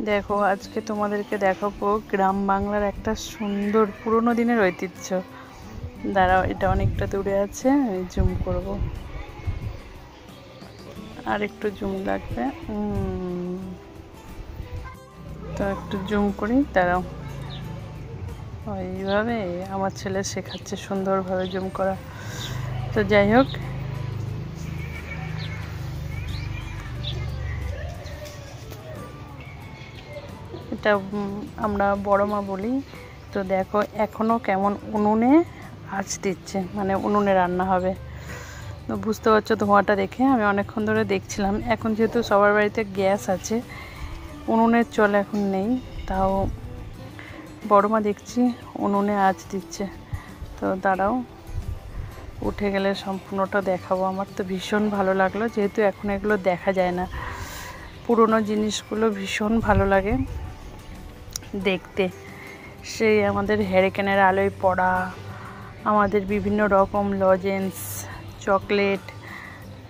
দেখো আজকে তোমাদেরকে দেখাবো গ্রাম বাংলার একটা সুন্দর পুরোনো দিনের ঐতিহ্য। দাঁড়াও, এটা অনেকটা দূরে আছে, আমি জুম করব, আর একটু জুম লাগবে। তো একটু জুম করি, দাঁড়াও। এইভাবে আমার ছেলে শেখাচ্ছে সুন্দরভাবে জুম করা। তো যাই হোক, এটা আমরা বড় মা বলি। তো দেখো এখনও কেমন উনুনে আঁচ দিচ্ছে, মানে উনুনে রান্না হবে। তো বুঝতে পারছো ধোঁয়াটা দেখে, আমি অনেকক্ষণ ধরে দেখছিলাম। এখন যেহেতু সবার বাড়িতে গ্যাস আছে, উনুনের চল এখন নেই, তাও বড় মা দেখছি উনুনে আঁচ দিচ্ছে। তো দাঁড়াও, উঠে গেলে সম্পূর্ণটা দেখাবো। আমার তো ভীষণ ভালো লাগলো, যেহেতু এখন এগুলো দেখা যায় না। পুরনো জিনিসগুলো ভীষণ ভালো লাগে দেখতে। সেই আমাদের হ্যারিকেনের আলোয় পড়া, আমাদের বিভিন্ন রকম লজেন্স, চকলেট,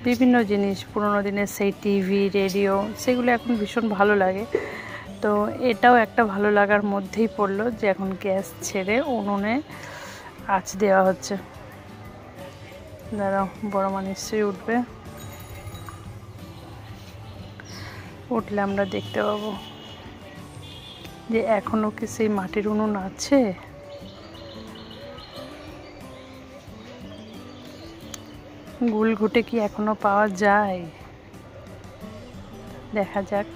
বিভিন্ন জিনিস, পুরোনো দিনের সেই টিভি, রেডিও, সেগুলো এখন ভীষণ ভালো লাগে। তো এটাও একটা ভালো লাগার মধ্যেই পড়লো যে এখন গ্যাস ছেড়ে উনুনে আঁচ দেওয়া হচ্ছে। দাঁড়াও, বড় মা নিশ্চয়ই উঠবে, উঠলে আমরা দেখতে পাবো যে এখনও কি সেই মাটির উনুন আছে। গুলঘুটে কি এখনো পাওয়া যায়, দেখা যাক।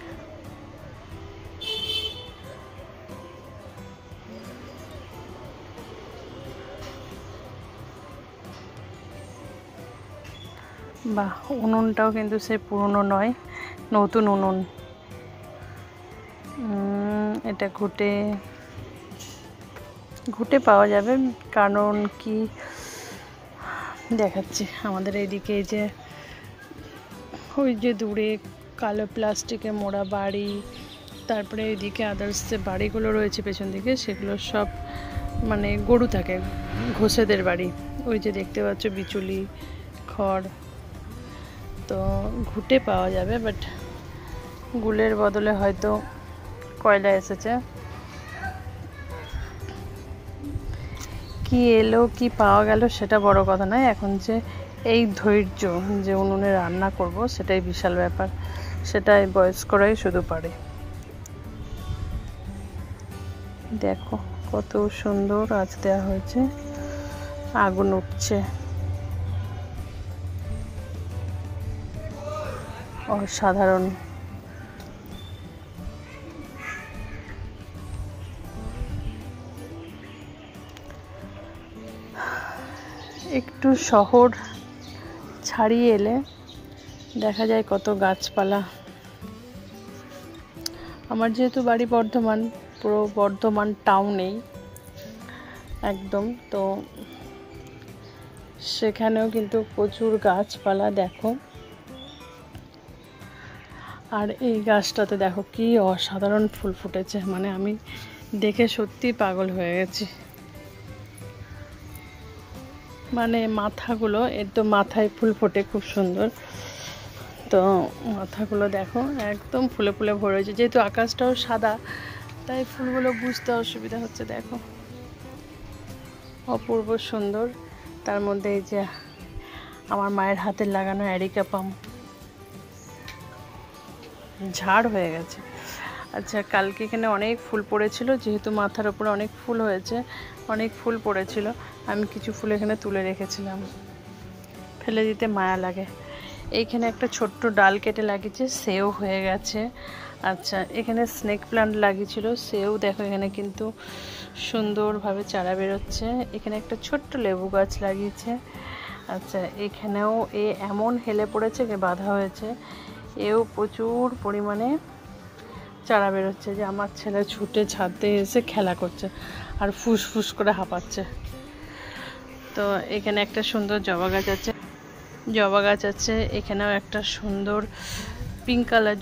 বাহ, উনুনটাও কিন্তু সে পুরনো নয়, নতুন উনুন। এটা ঘুটে ঘুটে পাওয়া যাবে, কারণ কি দেখাচ্ছি আমাদের এইদিকে, যে ওই যে দূরে কালো প্লাস্টিকে মোড়া বাড়ি, তারপরে এইদিকে আদার্স যে বাড়িগুলো রয়েছে পেছন দিকে, সেগুলো সব মানে গরু থাকে, ঘোষেদের বাড়ি। ওই যে দেখতে পাচ্ছ বিচুলি, খড়। তো ঘুটে পাওয়া যাবে, বাট গুলের বদলে হয়তো কয়লা এসেছে। কি এলো কি পাওয়া গেল সেটা বড় কথা নয়, এখন যে এই ধৈর্য যে উনুনে রান্না করব সেটাই বিশাল ব্যাপার। সেটাই বয়স্করাই শুধু পারে। দেখো কত সুন্দর আঁচ দেওয়া হয়েছে, আগুন উঠছে, অসাধারণ। একটু শহর ছাড়িয়ে এলে দেখা যায় কত গাছপালা। আমার যেহেতু বাড়ি বর্ধমান, পুরো বর্ধমান টাউনেই একদম, তো সেখানেও কিন্তু প্রচুর গাছপালা দেখো। আর এই গাছটাতে দেখো কি অসাধারণ ফুল ফুটেছে, মানে আমি দেখে সত্যি পাগল হয়ে গেছি। মানে মাথাগুলো, এর তো মাথায় ফুল ফোটে খুব সুন্দর। তো মাথাগুলো দেখো একদম ফুলে ফুলে ভরে রয়েছে, যেহেতু আকাশটাও সাদা তাই ফুলগুলো বুঝতে অসুবিধা হচ্ছে। দেখো অপূর্ব সুন্দর। তার মধ্যে এই যে আমার মায়ের হাতের লাগানো অ্যারিকা পাম ঝাড় হয়ে গেছে। আচ্ছা, কালকে এখানে অনেক ফুল পড়েছিল, যেহেতু মাথার উপরে অনেক ফুল হয়েছে, অনেক ফুল পড়েছিল, আমি কিছু ফুল এখানে তুলে রেখেছিলাম, ফেলে দিতে মায়া লাগে। এইখানে একটা ছোট্ট ডাল কেটে লাগিয়েছে, সেও হয়ে গেছে। আচ্ছা, এখানে স্নেক প্লান্ট লাগিয়েছিল, সেও দেখো এখানে কিন্তু সুন্দরভাবে চারা বেরোচ্ছে। এখানে একটা ছোট্ট লেবু গাছ লাগিয়েছে। আচ্ছা, এখানেও এমন হেলে পড়েছে যে বাঁধা হয়েছে, এও প্রচুর পরিমাণে চারা বেরোচ্ছে, যে আমার ছেলে ছুটে ছাদে এসে খেলা করছে আর ফুসফুস করে হাঁপাচ্ছে। তো এখানে একটা সুন্দর জবা গাছ আছে, জবা গাছ আছে। এখানেও একটা সুন্দর পিঙ্ক কালার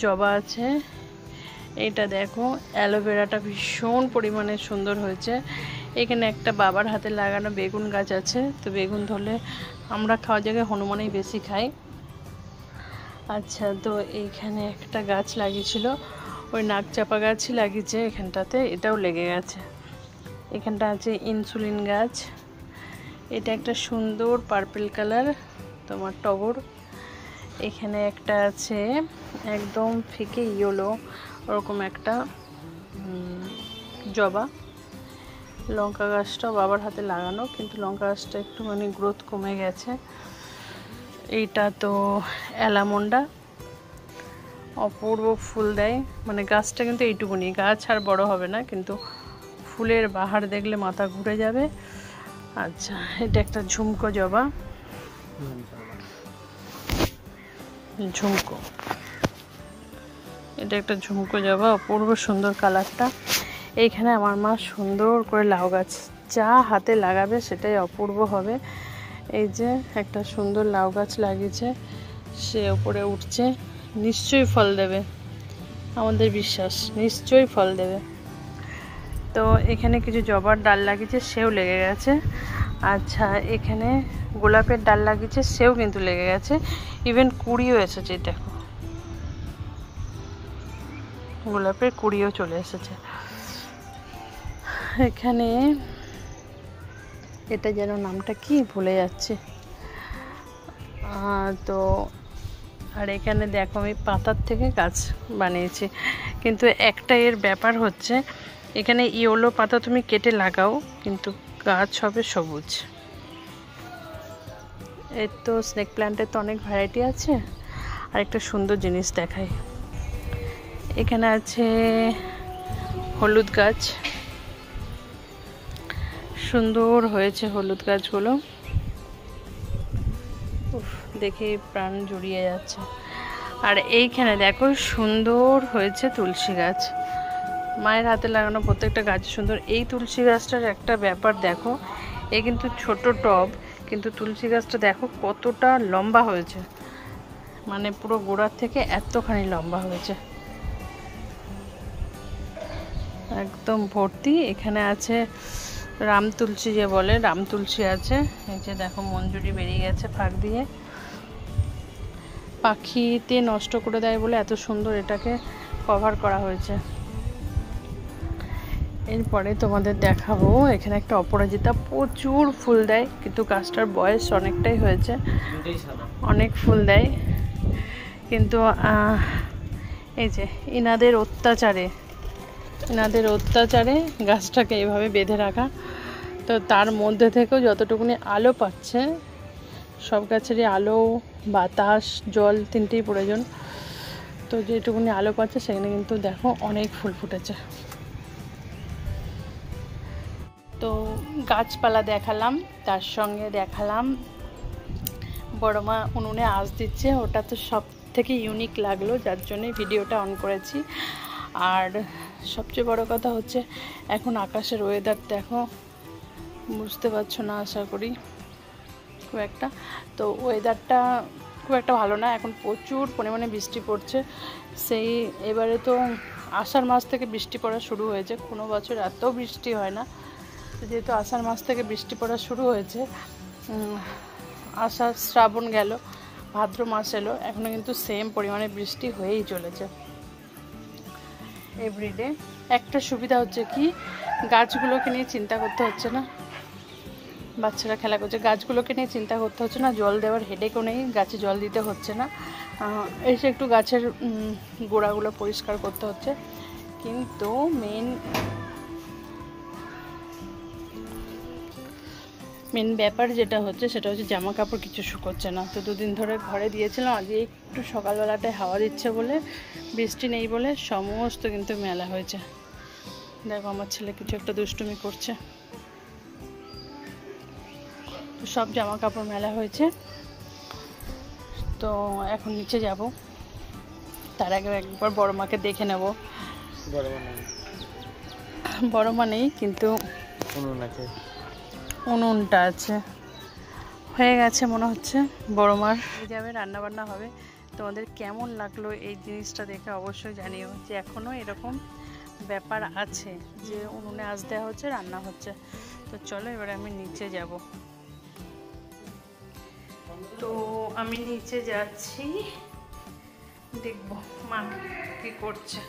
জবা আছে। এটা দেখো অ্যালোভেরাটা ভীষণ পরিমাণে সুন্দর হয়েছে। এখানে একটা বাবার হাতে লাগানো বেগুন গাছ আছে, তো বেগুন ধরলে আমরা খাওয়ার জায়গায় হনুমানেই বেশি খাই। আচ্ছা, তো এইখানে একটা গাছ লাগিয়েছিল, ওই নাক চাপা গাছই লাগিয়েছে এখানটাতে, এটাও লেগে গেছে। এখানটা আছে ইনসুলিন গাছ, এটা একটা সুন্দর পার্পল কালার তোমার টগর। এখানে একটা আছে একদম ফিকে ইয়েলো ওরকম একটা জবা। লঙ্কা গাছটাও বাবার হাতে লাগানো, কিন্তু লঙ্কা গাছটা একটুখানি গ্রোথ কমে গেছে। এইটা তো অ্যালামন্ডা, অপূর্ব ফুল দেয়, মানে গাছটা কিন্তু এইটুকুনি, গাছ আর বড় হবে না, কিন্তু ফুলের বাহার দেখলে মাথা ঘুরে যাবে। আচ্ছা, এটা একটা ঝুমকো জবা, ঝুমকো, এটা একটা ঝুমকো জবা, অপূর্ব সুন্দর কালারটা। এইখানে আমার মা সুন্দর করে লাউ গাছ, যা হাতে লাগাবে সেটাই অপূর্ব হবে। এই যে একটা সুন্দর লাউ গাছ লাগিয়েছে, সে ওপরে উঠছে, নিশ্চয়ই ফল দেবে, আমাদের বিশ্বাস নিশ্চয়ই ফল দেবে। তো এখানে কিছু জবার ডাল লাগিয়েছে, সেও লেগে গেছে। আচ্ছা, এখানে গোলাপের ডাল লাগিয়েছে, সেও কিন্তু লেগে গেছে, ইভেন কুড়িও এসেছে, দেখো গোলাপের কুড়িও চলে এসেছে। এখানে এটা যেন নামটা কি ভুলে যাচ্ছে। তো আর এখানে দেখো আমি পাতার থেকে গাছ বানিয়েছি, কিন্তু একটা এর ব্যাপার হচ্ছে এখানে ইয়েলো পাতা তুমি কেটে লাগাও কিন্তু গাছ হবে সবুজ। এর তো স্নেক প্ল্যান্টের তো অনেক ভ্যারাইটি আছে। আর একটা সুন্দর জিনিস দেখাই, এখানে আছে হলুদ গাছ, সুন্দর হয়েছে হলুদ গাছগুলো, দেখে প্রাণ জুড়িয়ে যাচ্ছে। আর এইখানে দেখো সুন্দর হয়েছে তুলসী গাছ, মায়ের হাতে লাগানো প্রত্যেকটা গাছ সুন্দর। এই তুলসী গাছটার একটা ব্যাপার দেখো, এই কিন্তু ছোট টব, কিন্তু তুলসী গাছটা দেখো কতটা লম্বা হয়েছে, মানে পুরো গোড়ার থেকে এতখানি লম্বা হয়েছে, একদম ভর্তি। এখানে আছে রাম তুলসী, যে বলে রাম তুলসী আছে। এই যে দেখো মঞ্জুরি বেরিয়ে গেছে ফাঁক দিয়ে, পাখিতে নষ্ট করে দেয় বলে এত সুন্দর এটাকে কভার করা হয়েছে। এরপরে তোমাদের দেখাবো এখানে একটা অপরাজিতা, প্রচুর ফুল দেয়, কিন্তু গাছটার বয়স অনেকটাই হয়েছে, অনেক ফুল দেয়, কিন্তু এই যে ইনাদের অত্যাচারে গাছটাকে এইভাবে বেঁধে রাখা। তো তার মধ্যে থেকেও যতটুকুনি আলো পাচ্ছে, সব গাছেরই আলো, বাতাস, জল তিনটেই প্রয়োজন, তো যেটুকুনি আলো পাচ্ছে সেখানে কিন্তু দেখো অনেক ফুল ফুটেছে। তো গাছপালা দেখালাম, তার সঙ্গে দেখালাম বড় মা উনুনে আঁচ দিচ্ছে, ওটা তো সব থেকে ইউনিক লাগলো, যার জন্যই ভিডিওটা অন করেছি। আর সবচেয়ে বড় কথা হচ্ছে এখন আকাশের ওয়েদার দেখো, বুঝতে পারছো না আশা করি খুব একটা, তো ওয়েদারটা খুব একটা ভালো না, এখন প্রচুর পরিমাণে বৃষ্টি পড়ছে। সেই এবারে তো আষাঢ় মাস থেকে বৃষ্টি পড়া শুরু হয়েছে, কোনো বছর এত বৃষ্টি হয় না, যেহেতু আষাঢ় মাস থেকে বৃষ্টি পড়া শুরু হয়েছে, আষাঢ় শ্রাবণ গেল, ভাদ্র মাস এলো, এখনও কিন্তু সেম পরিমাণে বৃষ্টি হয়েই চলেছে এভরিডে। একটা সুবিধা হচ্ছে কি, গাছগুলোকে নিয়ে চিন্তা করতে হচ্ছে না, বাচ্চারা খেলা করছে, গাছগুলোকে নিয়ে চিন্তা করতে হচ্ছে না, জল দেওয়ার হেডেকও নেই, গাছে জল দিতে হচ্ছে না, এসে একটু গাছের গোড়াগুলো পরিষ্কার করতে হচ্ছে। কিন্তু মেন ব্যাপার যেটা হচ্ছে সেটা হচ্ছে জামা কাপড় কিছু শুকোচ্ছে না। তো দুদিন ধরে ঘরে দিয়েছিলাম, আজকে একটু সকালবেলাটায় হাওয়া দিচ্ছে বলে, বৃষ্টি নেই বলে সমস্ত কিন্তু মেলা হয়েছে। দেখো আমার ছেলে কিছু একটা দুষ্টুমি করছে, তো সব জামা কাপড় মেলা হয়েছে। তো এখন নিচে যাব, তার আগে একবার বড় মাকে দেখে নেব। বড় মা নেই, কিন্তু উনুনটা আছে, হয়ে গেছে মনে হচ্ছে বড় মার যাবে, রান্নাবান্না হবে। তোমাদের কেমন লাগলো এই জিনিসটা দেখে অবশ্যই জানিও, যে এখনও এরকম ব্যাপার আছে যে উনুনে আঁচ দেওয়া হচ্ছে, রান্না হচ্ছে। তো চলো এবারে আমি নিচে যাব। তো আমি নিচে যাচ্ছি, দেখবো মা কি করছে।